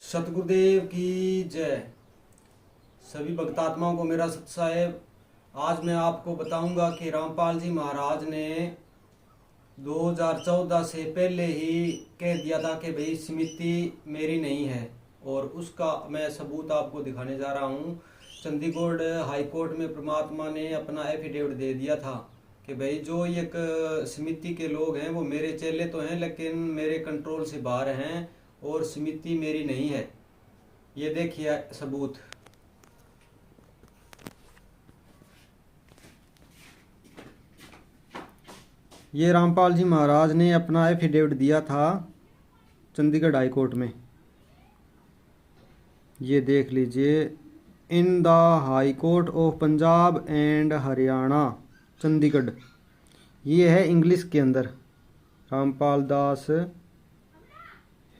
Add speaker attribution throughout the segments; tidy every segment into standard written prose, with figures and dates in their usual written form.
Speaker 1: सतगुरुदेव की जय। सभी भक्तात्माओं को मेरा सत साहेब। आज मैं आपको बताऊंगा कि रामपाल जी महाराज ने 2014 से पहले ही कह दिया था कि भाई समिति मेरी नहीं है, और उसका मैं सबूत आपको दिखाने जा रहा हूँ। चंडीगढ़ हाई कोर्ट में परमात्मा ने अपना एफिडेविट दे दिया था कि भाई जो एक समिति के लोग हैं वो मेरे चेले तो हैं लेकिन मेरे कंट्रोल से बाहर हैं और समिति मेरी नहीं है। ये देखिए सबूत। ये रामपाल जी महाराज ने अपना एफिडेविट दिया था चंडीगढ़ हाई कोर्ट में। ये देख लीजिए, in the high court of Punjab and Haryana Chandigarh. ये है इंग्लिश के अंदर। रामपाल दास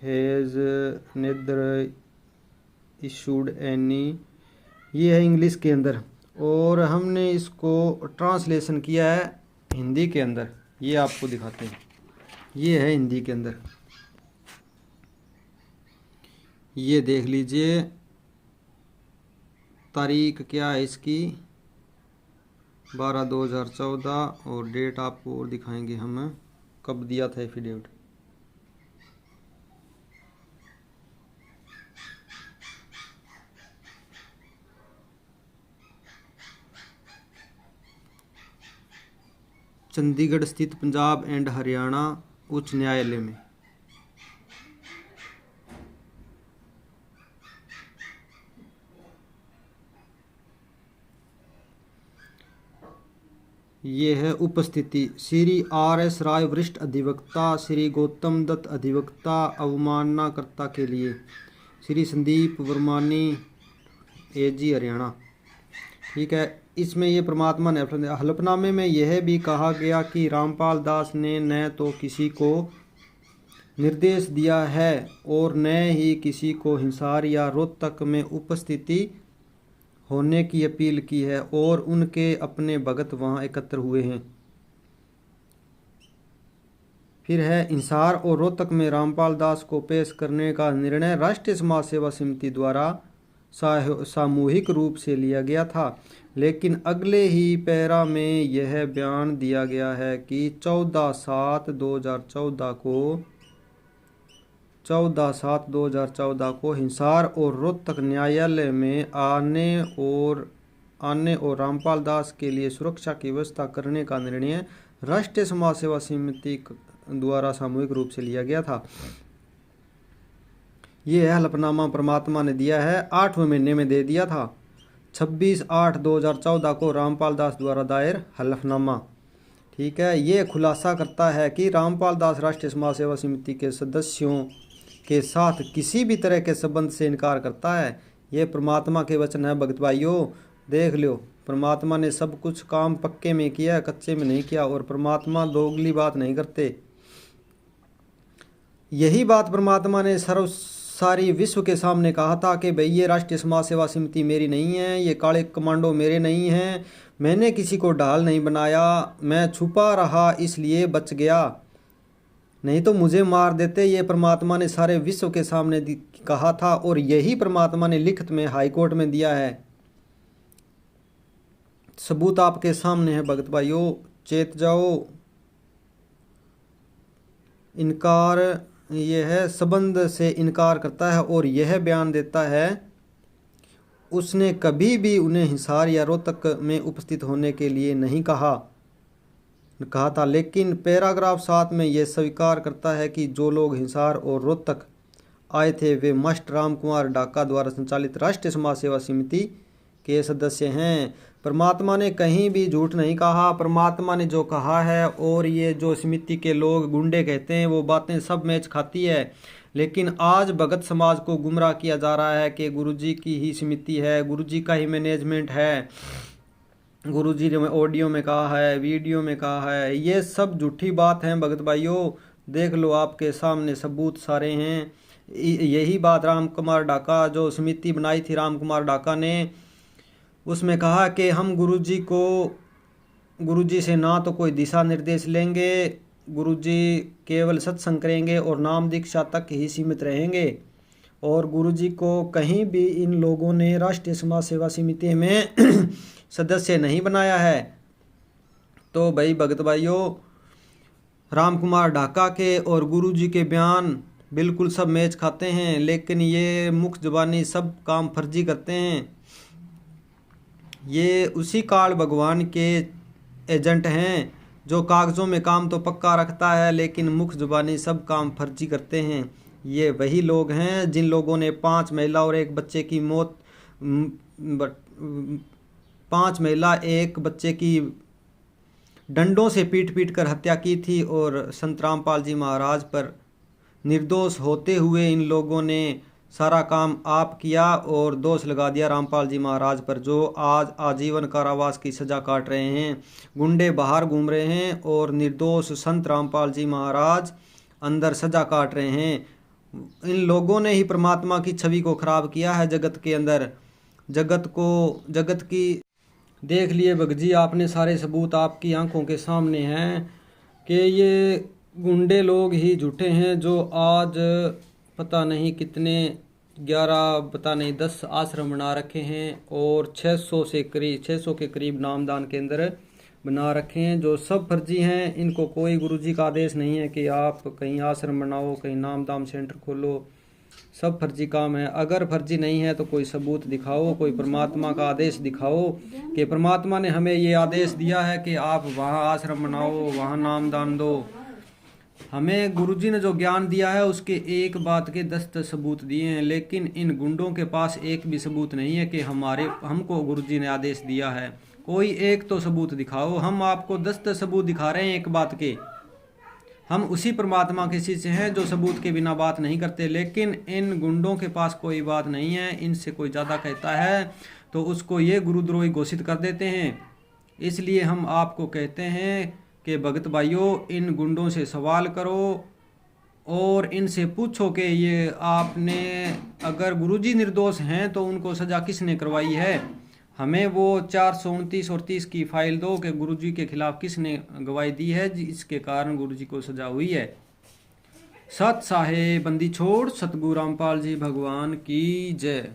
Speaker 1: हैज़ नेदर इशूड एनी, ये है इंग्लिश के अंदर, और हमने इसको ट्रांसलेशन किया है हिंदी के अंदर। ये आपको दिखाते हैं, ये है हिंदी के अंदर। ये देख लीजिए, तारीख क्या है इसकी 12/2014, और डेट आपको और दिखाएंगे हम कब दिया था एफिडेविट। चंडीगढ़ स्थित पंजाब एंड हरियाणा उच्च न्यायालय में। ये है उपस्थिति: श्री R.S. राय वरिष्ठ अधिवक्ता, श्री गौतम दत्त अधिवक्ता अवमाननाकर्ता के लिए, श्री संदीप वर्मानी AG हरियाणा। ठीक है, इसमें ये परमात्मा ने हलफनामे में यह भी कहा गया कि रामपाल दास ने न तो किसी को निर्देश दिया है और न ही किसी को हिसार या रोहतक में उपस्थिति होने की अपील की है, और उनके अपने भगत वहां एकत्र हुए हैं। फिर है, हिसार और रोहतक में रामपाल दास को पेश करने का निर्णय राष्ट्रीय समाज सेवा समिति द्वारा सामूहिक रूप से लिया गया था, लेकिन अगले ही पैरा में यह बयान दिया गया है कि 14/7/2014 को हिसार और रोहतक न्यायालय में आने और रामपाल दास के लिए सुरक्षा की व्यवस्था करने का निर्णय राष्ट्रीय समाज सेवा समिति द्वारा सामूहिक रूप से लिया गया था। ये है हलफनामा परमात्मा ने दिया है, 8वें महीने में दे दिया था। 26/8/2014 को रामपाल दास द्वारा दायर हलफनामा। ठीक है, ये खुलासा करता है कि रामपाल दास राष्ट्रीय समाज सेवा समिति के सदस्यों के साथ किसी भी तरह के संबंध से इनकार करता है। ये परमात्मा के वचन है भक्त भाइयों, देख लो। परमात्मा ने सब कुछ काम पक्के में किया, कच्चे में नहीं किया, और परमात्मा दोगली बात नहीं करते। यही बात परमात्मा ने सारी विश्व के सामने कहा था कि भाई ये राष्ट्रीय समाज सेवा समिति मेरी नहीं है, ये काले कमांडो मेरे नहीं हैं, मैंने किसी को ढाल नहीं बनाया, मैं छुपा रहा इसलिए बच गया, नहीं तो मुझे मार देते। ये परमात्मा ने सारे विश्व के सामने कहा था, और यही परमात्मा ने लिखित में हाई कोर्ट में दिया है। सबूत आपके सामने है भगत भाइयों, चेत जाओ। इनकार, यह है संबंध से इनकार करता है, और यह बयान देता है उसने कभी भी उन्हें हिसार या रोहतक में उपस्थित होने के लिए नहीं कहा था, लेकिन पैराग्राफ 7 में यह स्वीकार करता है कि जो लोग हिसार और रोहतक आए थे वे मास्टर राम कुमार डाका द्वारा संचालित राष्ट्रीय समाज सेवा समिति के सदस्य हैं। परमात्मा ने कहीं भी झूठ नहीं कहा, परमात्मा ने जो कहा है, और ये जो समिति के लोग गुंडे कहते हैं वो बातें सब मैच खाती है। लेकिन आज भगत समाज को गुमराह किया जा रहा है कि गुरुजी की ही समिति है, गुरुजी का ही मैनेजमेंट है, गुरुजी ने ऑडियो में कहा है, वीडियो में कहा है। ये सब झूठी बात है भगत भाइयों, देख लो आपके सामने सबूत सारे हैं। यही बात राम कुमार डाका, जो समिति बनाई थी राम कुमार डाका ने, उसमें कहा कि हम गुरुजी से ना तो कोई दिशा निर्देश लेंगे, गुरुजी केवल सत्संग करेंगे और नाम दीक्षा तक ही सीमित रहेंगे। और गुरुजी को कहीं भी इन लोगों ने राष्ट्रीय समाज सेवा समिति में सदस्य नहीं बनाया है। तो भाई भगत भाइयों, राम कुमार ढाका के और गुरुजी के बयान बिल्कुल सब मैच खाते हैं, लेकिन ये मुख्य जुबानी सब काम फर्जी करते हैं। ये उसी काल भगवान के एजेंट हैं जो कागज़ों में काम तो पक्का रखता है लेकिन मुख्य जुबानी सब काम फर्जी करते हैं। ये वही लोग हैं जिन लोगों ने 5 महिला और एक बच्चे की मौत 5 महिला एक बच्चे की डंडों से पीट पीट कर हत्या की थी और संत रामपाल जी महाराज पर निर्दोष होते हुए इन लोगों ने सारा काम आप किया और दोष लगा दिया रामपाल जी महाराज पर, जो आज आजीवन कारावास की सज़ा काट रहे हैं। गुंडे बाहर घूम रहे हैं और निर्दोष संत रामपाल जी महाराज अंदर सज़ा काट रहे हैं। इन लोगों ने ही परमात्मा की छवि को खराब किया है जगत के अंदर। जगत की देख लिए भगत जी आपने, सारे सबूत आपकी आंखों के सामने हैं कि ये गुंडे लोग ही झूठे हैं जो आज पता नहीं कितने 11 पता नहीं 10 आश्रम बना रखे हैं और 600 के करीब नामदान केंद्र बना रखे हैं जो सब फर्जी हैं। इनको कोई गुरुजी का आदेश नहीं है कि आप कहीं आश्रम बनाओ, कहीं नामदान सेंटर खोलो, सब फर्जी काम है। अगर फर्जी नहीं है तो कोई सबूत दिखाओ, कोई परमात्मा का आदेश दिखाओ कि परमात्मा ने हमें ये आदेश दिया है कि आप वहाँ आश्रम बनाओ, वहाँ नामदान दो। हमें गुरुजी ने जो ज्ञान दिया है उसके एक बात के 10 सबूत दिए हैं, लेकिन इन गुंडों के पास एक भी सबूत नहीं है कि हमको गुरुजी ने आदेश दिया है। कोई एक तो सबूत दिखाओ। हम आपको 10 सबूत दिखा रहे हैं एक बात के। हम उसी परमात्मा के शिष्य हैं जो सबूत के बिना बात नहीं करते, लेकिन इन गुंडों के पास कोई बात नहीं है। इनसे कोई ज़्यादा कहता है तो उसको ये गुरुद्रोही घोषित कर देते हैं। इसलिए हम आपको कहते हैं कि भगत भाइयों, इन गुंडों से सवाल करो और इनसे पूछो कि ये आपने अगर गुरुजी निर्दोष हैं तो उनको सज़ा किसने करवाई है। हमें वो 429 और 30 की फाइल दो कि गुरुजी के खिलाफ किसने गवाही दी है जिसके कारण गुरुजी को सजा हुई है। सत साहे बंदी छोड़, सतगुरु रामपाल जी भगवान की जय।